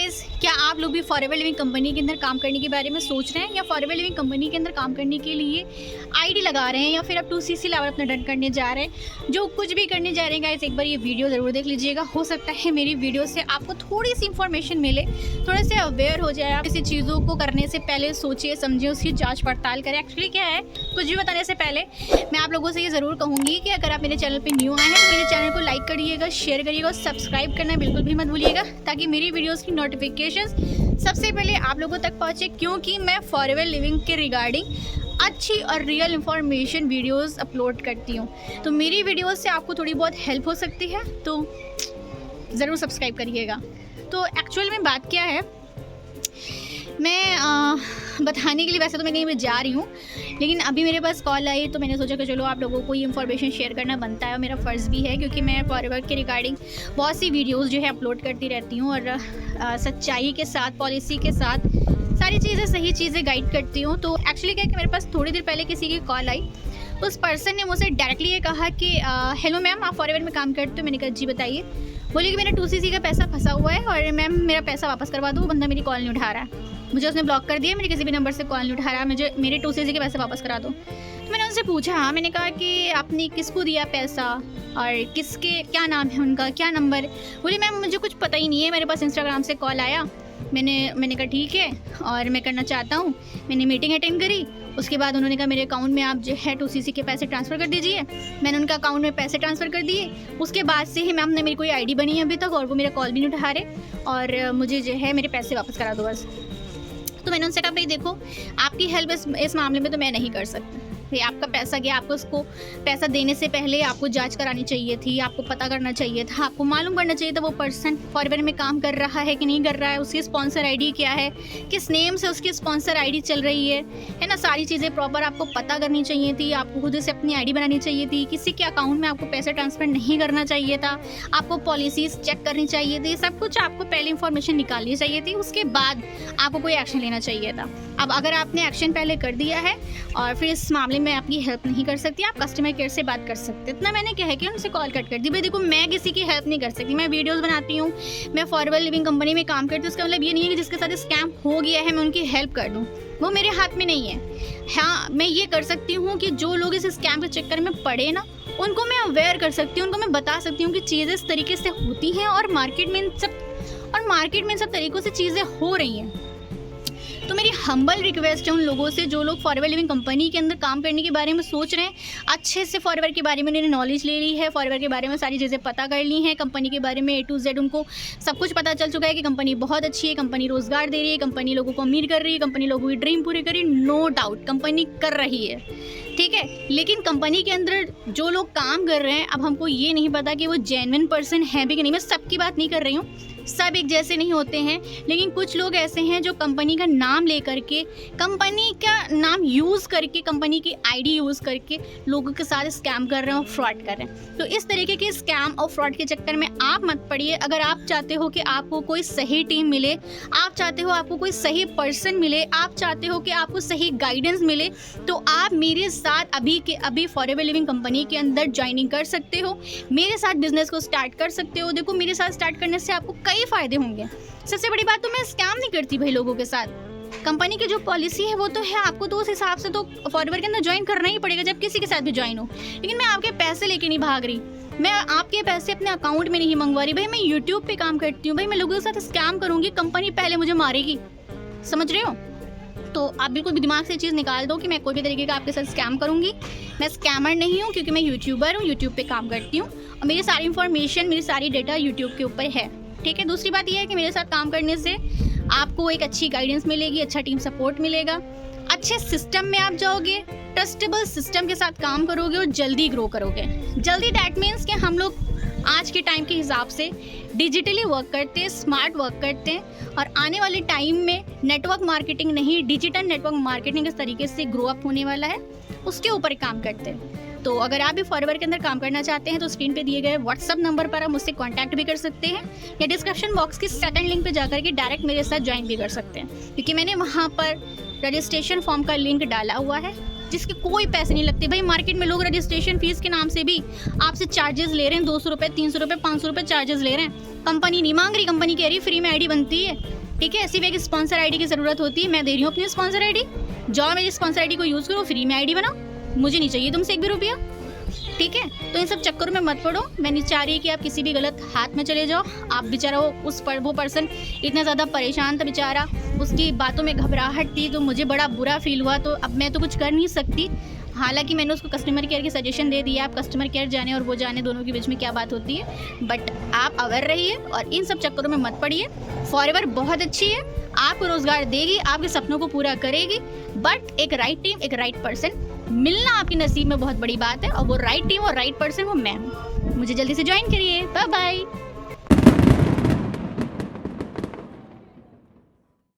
Guys, क्या आप लोग भी फॉरएवर लिविंग कंपनी के अंदर काम करने के बारे में सोच रहे हैं या फॉरएवर लिविंग कंपनी के अंदर काम करने के लिए आईडी लगा रहे हैं या फिर आप 2CC लेवल अपना डन करने जा रहे हैं? जो कुछ भी करने जा रहे हैं गाइस, एक बार ये वीडियो ज़रूर देख लीजिएगा। हो सकता है मेरी वीडियो से आपको थोड़ी सी इन्फॉर्मेशन मिले, थोड़े से अवेयर हो जाए। आप किसी चीज़ों को करने से पहले सोचिए समझिए, उसकी जाँच पड़ताल करें। एक्चुअली क्या है, कुछ भी बताने से पहले मैं आप लोगों से ये ज़रूर कहूँगी कि अगर आप मेरे चैनल पर न्यू आए हैं तो मेरे चैनल को लाइक करिएगा, शेयर करिएगा और सब्सक्राइब करना बिल्कुल भी मत भूलिएगा, ताकि मेरी वीडियोस की नोटिफिकेशंस सबसे पहले आप लोगों तक पहुंचे। क्योंकि मैं फॉरएवर लिविंग के रिगार्डिंग अच्छी और रियल इन्फॉर्मेशन वीडियोस अपलोड करती हूं, तो मेरी वीडियोस से आपको थोड़ी बहुत हेल्प हो सकती है, तो ज़रूर सब्सक्राइब करिएगा। तो एक्चुअल में बात क्या है, मैं बताने के लिए वैसे तो मैं कहीं पे जा रही हूँ, लेकिन अभी मेरे पास कॉल आई तो मैंने सोचा कि चलो आप लोगों को ये इन्फॉर्मेशन शेयर करना बनता है और मेरा फ़र्ज़ भी है, क्योंकि मैं फॉरएवर के रिगार्डिंग बहुत सी वीडियोस जो है अपलोड करती रहती हूँ और सच्चाई के साथ, पॉलिसी के साथ सारी चीज़ें, सही चीज़ें गाइड करती हूँ। तो एक्चुअली क्या है कि मेरे पास थोड़ी देर पहले किसी की कॉल आई, उस पर्सन ने मुझसे डायरेक्टली ये कहा कि हेलो मैम, आप फॉरएवर में काम करते हो? मैंने कहा जी बताइए। बोली कि मेरा 2CC का पैसा फंसा हुआ है और मैम मेरा पैसा वापस करवा दो, वो बंदा मेरी कॉल नहीं उठा रहा है, मुझे उसने ब्लॉक कर दिया, मेरे किसी भी नंबर से कॉल नहीं उठा रहा, मुझे मेरे 2CC के पैसे वापस करा दो। तो मैंने उनसे पूछा, मैंने कहा कि आपने किसको दिया पैसा और किसके, क्या नाम है उनका, क्या नंबर? बोली मैम मुझे कुछ पता ही नहीं है, मेरे पास इंस्टाग्राम से कॉल आया, मैंने कहा ठीक है और मैं करना चाहता हूँ। मैंने मीटिंग अटेंड करी, उसके बाद उन्होंने कहा मेरे अकाउंट में आप जो है 2CC के पैसे ट्रांसफ़र कर दीजिए। मैंने उनका अकाउंट में पैसे ट्रांसफ़र कर दिए। उसके बाद से ही मैम ने मेरी कोई आईडी बनी है अभी तक, और वो मेरा कॉल भी नहीं उठा रहे और मुझे जो है मेरे पैसे वापस करा दो बस। तो मैंने उनसे कहा भाई देखो, आपकी हेल्प इस मामले में तो मैं नहीं कर सकती भाई, आपका पैसा गया, आपको उसको पैसा देने से पहले आपको जांच करानी चाहिए थी, आपको पता करना चाहिए था, आपको मालूम करना चाहिए था वो पर्सन फॉरएवर में काम कर रहा है कि नहीं कर रहा है, उसकी स्पॉन्सर आईडी क्या है, किस नेम से उसकी स्पॉन्सर आईडी चल रही है ना, सारी चीज़ें प्रॉपर आपको पता करनी चाहिए थी, आपको खुद से अपनी आईडी बनानी चाहिए थी, किसी के अकाउंट में आपको पैसे ट्रांसफ़र नहीं करना चाहिए था, आपको पॉलिसीज़ चेक करनी चाहिए थी, सब कुछ आपको पहले इंफॉर्मेशन निकालनी चाहिए थी, उसके बाद आपको कोई एक्शन लेना चाहिए था। अब अगर आपने एक्शन पहले कर दिया है और फिर इस मामले में आपकी हेल्प नहीं कर सकती, आप कस्टमर केयर से बात कर सकते। इतना मैंने कह के उनसे कॉल कट कर दी। भाई देखो, मैं किसी की हेल्प नहीं कर सकती, मैं वीडियोस बनाती हूँ, मैं फॉरएवर लिविंग कंपनी में काम करती हूँ, उसका मतलब ये नहीं है कि जिसके साथ स्कैम हो गया है मैं उनकी हेल्प कर दूँ, वो मेरे हाथ में नहीं है। हाँ, मैं ये कर सकती हूँ कि जो लोग इस स्कैम के चक्कर में पड़े ना, उनको मैं अवेयर कर सकती हूँ, उनको मैं बता सकती हूँ कि चीज़ें इस तरीके से होती हैं और मार्केट में इन सब तरीक़ों से चीज़ें हो रही हैं। तो मेरी हम्बल रिक्वेस्ट है उन लोगों से जो लोग फॉरएवर लिविंग कंपनी के अंदर काम करने के बारे में सोच रहे हैं, अच्छे से फॉरएवर के बारे में उन्होंने नॉलेज ले ली है, फॉरएवर के बारे में सारी चीज़ें पता कर ली हैं, कंपनी के बारे में A to Z उनको सब कुछ पता चल चुका है कि कंपनी बहुत अच्छी है, कंपनी रोज़गार दे रही है, कंपनी लोगों को अमीर कर रही है, कंपनी लोगों की ड्रीम पूरी कर रही है, नो डाउट कंपनी कर रही है, ठीक है। लेकिन कंपनी के अंदर जो लोग काम कर रहे हैं, अब हमको ये नहीं पता कि वो जेन्युइन पर्सन है भी कि नहीं। मैं सबकी बात नहीं कर रही हूँ, सब एक जैसे नहीं होते हैं, लेकिन कुछ लोग ऐसे हैं जो कंपनी का नाम लेकर के, कंपनी का नाम यूज़ करके, कंपनी की आईडी यूज़ करके लोगों के साथ स्कैम कर रहे हैं और फ्रॉड कर रहे हैं। तो इस तरीके के स्कैम और फ्रॉड के चक्कर में आप मत पड़िए। अगर आप चाहते हो कि आपको कोई सही टीम मिले, आप चाहते हो आपको कोई सही पर्सन मिले, आप चाहते हो कि आपको सही गाइडेंस मिले, तो आप मेरे साथ अभी के अभी फॉरएवर लिविंग कंपनी के अंदर ज्वाइनिंग कर सकते हो, मेरे साथ बिजनेस को स्टार्ट कर सकते हो। देखो, मेरे साथ स्टार्ट करने से आपको कई फ़ायदे होंगे। सबसे बड़ी बात तो मैं स्कैम नहीं करती भाई लोगों के साथ, कंपनी की जो पॉलिसी है वो तो है, आपको तो उस हिसाब से तो फॉरएवर के अंदर ज्वाइन करना ही पड़ेगा, जब किसी के साथ भी ज्वाइन हो। लेकिन मैं आपके पैसे लेके नहीं भाग रही, मैं आपके पैसे अपने अकाउंट में नहीं मंगवा रही भाई। मैं यूट्यूब पे काम करती हूँ भाई, मैं लोगों के साथ स्कैम करूँगी, कंपनी पहले मुझे मारेगी, समझ रहे हो? तो आप बिल्कुल भी दिमाग से चीज़ निकाल दो कि मैं कोई भी तरीके का आपके साथ स्कैम करूँगी। मैं स्कैमर नहीं हूँ, क्योंकि मैं यूट्यूबर हूँ, यूट्यूब पे काम करती हूँ और मेरी सारी इन्फॉर्मेशन, मेरी सारी डेटा यूट्यूब के ऊपर है, ठीक है। दूसरी बात यह है कि मेरे साथ काम करने से आपको एक अच्छी गाइडेंस मिलेगी, अच्छा टीम सपोर्ट मिलेगा, अच्छे सिस्टम में आप जाओगे, ट्रस्टेबल सिस्टम के साथ काम करोगे और जल्दी ग्रो करोगे। जल्दी डैट मीन्स कि हम लोग आज के टाइम के हिसाब से डिजिटली वर्क करते हैं, स्मार्ट वर्क करते हैं और आने वाले टाइम में नेटवर्क मार्केटिंग नहीं, डिजिटल नेटवर्क मार्केटिंग इस तरीके से ग्रो अप होने वाला है, उसके ऊपर काम करते हैं। तो अगर आप भी फॉरएवर के अंदर काम करना चाहते हैं तो स्क्रीन पे दिए गए व्हाट्सअप नंबर पर आप मुझसे कांटेक्ट भी कर सकते हैं, या डिस्क्रिप्शन बॉक्स की सेकंड लिंक पे जाकर के डायरेक्ट मेरे साथ ज्वाइन भी कर सकते हैं, क्योंकि मैंने वहाँ पर रजिस्ट्रेशन फॉर्म का लिंक डाला हुआ है जिसके कोई पैसे नहीं लगते। भाई मार्केट में लोग रजिस्ट्रेशन फीस के नाम से भी आपसे चार्जेस ले रहे हैं, 200 रुपये, 300 रुपये, 500 रुपये चार्जेस ले रहे हैं। कंपनी नहीं मांग रही, कंपनी कह रही फ्री में आईडी बनती है, ठीक है। सिर्फ एक स्पॉन्सर आईडी की ज़रूरत होती है, मैं दे रही हूँ अपनी स्पॉन्सर आईडी, जाओ मेरी स्पॉन्सर आईडी को यूज़ करो, फ्री में आईडी बनाओ, मुझे नहीं चाहिए तुमसे एक भी रुपया, ठीक है। तो इन सब चक्करों में मत पड़ो। मैं नहीं चाह रही कि आप किसी भी गलत हाथ में चले जाओ। आप बेचारा वो पर्सन इतना ज़्यादा परेशान था बेचारा, उसकी बातों में घबराहट थी, तो मुझे बड़ा बुरा फील हुआ। तो अब मैं तो कुछ कर नहीं सकती, हालांकि मैंने उसको कस्टमर केयर की सजेशन दे दिया, आप कस्टमर केयर जाने और वो जाने, दोनों के बीच में क्या बात होती है। बट आप अवेयर रहिए और इन सब चक्करों में मत पड़िए। फॉरएवर बहुत अच्छी है, आपको रोज़गार देगी, आपके सपनों को पूरा करेगी, बट एक राइट टीम, एक राइट पर्सन मिलना आपके नसीब में बहुत बड़ी बात है, और वो राइट टीम और राइट पर्सन वो मैं हूँ। मुझे जल्दी से ज्वाइन करिए। Bye bye.